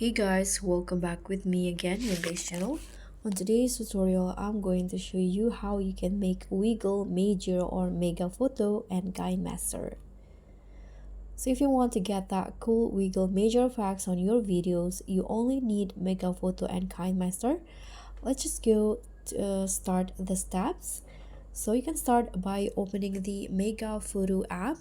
Hey guys, welcome back with me again in this channel. On today's tutorial, I'm going to show you how you can make Wiggle, Major, or Mega Photo and KineMaster. So if you want to get that cool Wiggle Major effects on your videos, you only need Mega Photo and KineMaster. Let's just go to start the steps. So you can start by opening the Mega Photo app.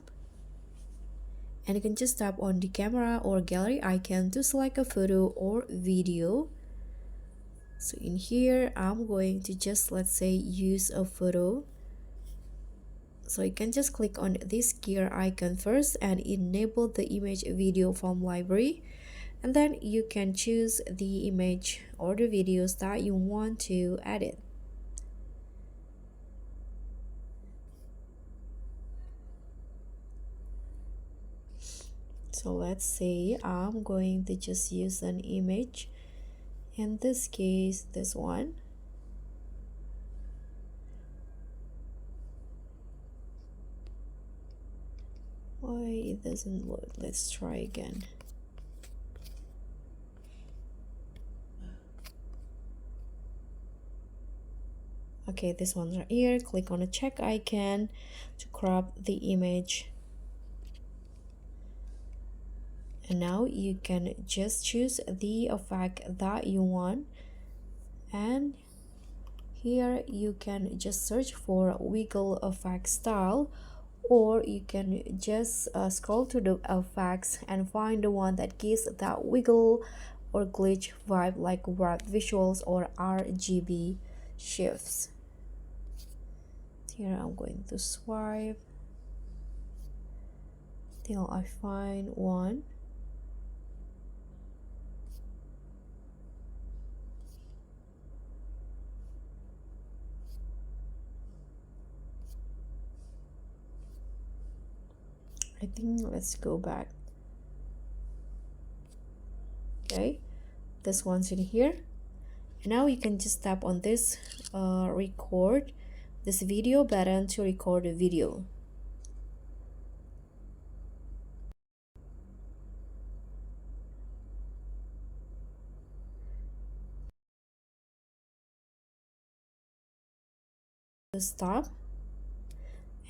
And you can just tap on the camera or gallery icon to select a photo or video. So in here, I'm going to just, let's say, use a photo. So you can just click on this gear icon first and enable the image video from library. And then you can choose the image or the videos that you want to edit. So let's say I'm going to just use an image. In this case, this one. Why it doesn't work? Let's try again. Okay, this one's right here. Click on the check icon to crop the image. And now you can just choose the effect that you want. And here you can just search for wiggle effect style, or you can just scroll to the effects and find the one that gives that wiggle or glitch vibe, like warp visuals or RGB shifts. Here I'm going to swipe till I find one. I think let's go back. Okay, this one's in here. And now you can just tap on this record this video button to record a video. Stop,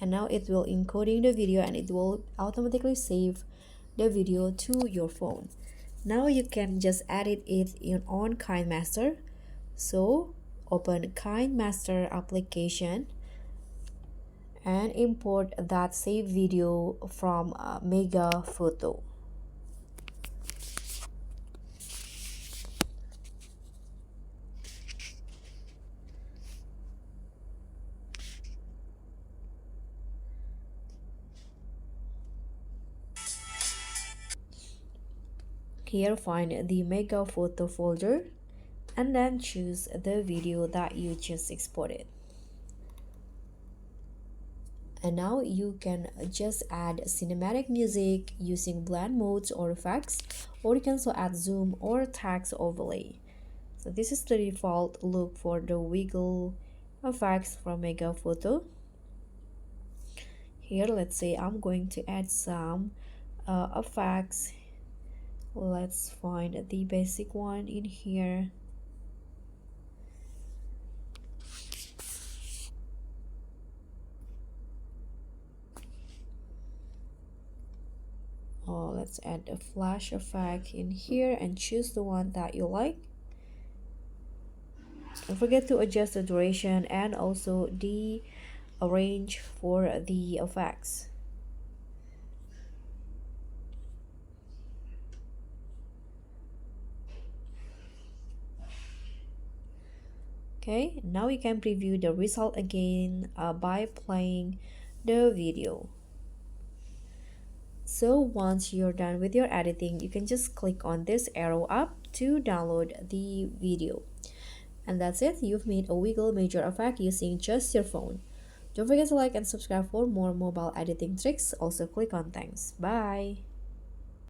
and now it will encoding the video and it will automatically save the video to your phone. Now you can just edit it on KineMaster. So open KineMaster application and import that saved video from Mega Photo. Here find the Mega Photo folder and then choose the video that you just exported. And now you can just add cinematic music using blend modes or effects, or you can also add zoom or text overlay. So this is the default look for the wiggle effects from Mega Photo. Here, let's say I'm going to add some effects. Let's find the basic one in here. Let's add a flash effect in here and choose the one that you like. Don't forget to adjust the duration and also the range for the effects. Okay, now you can preview the result again by playing the video. So once you're done with your editing, you can just click on this arrow up to download the video. And that's it. You've made a wiggle major effect using just your phone. Don't forget to like and subscribe for more mobile editing tricks. Also click on thanks. Bye.